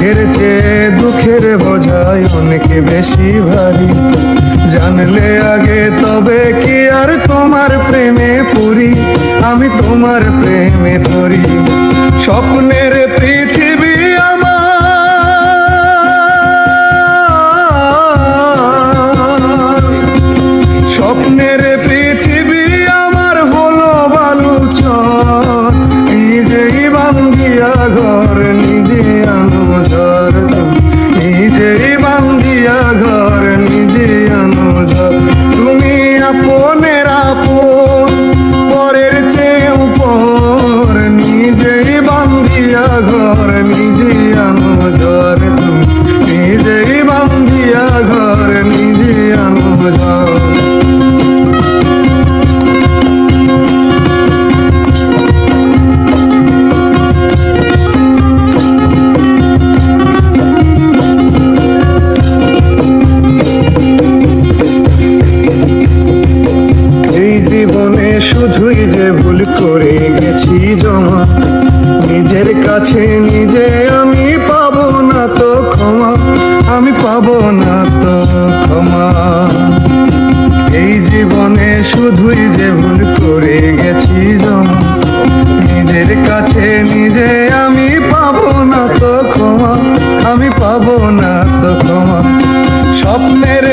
সুখের চেয়ে দুঃখের বোঝায় অনেক বেশি ভারী। জানলে আগে তবে কি আর তোমার প্রেমে পড়ি, আমি তোমার প্রেমে পড়ি। স্বপ্নের পৃথিবী আমার, স্বপ্নের পৃথিবী আমার হলো বালুচর। নিজেই বান্ধিয়া ঘর নিজে আনো ঝড়, নিজেই বান্ধিয়া ঘর নিজে আনো ঝড়। তুমি আপনের আপন, পরের চেয়ে উপর, নিজেই বান্ধিয়া ঘর নিজে আনো ঝড়। তুমি নিজেই বান্ধিয়া ঘর নিজে আনো ঝড়। জীবনে শুধুই যে ভুল করে গেছি জমা, নিজের কাছে নিজে আমি পাবো না তো ক্ষমা, আমি পাবো না তো ক্ষমা। এই জীবনে শুধুই যে ভুল করে গেছি জমা, নিজের কাছে নিজে আমি পাবো না তো ক্ষমা, আমি পাবো না তো ক্ষমা। স্বপ্নের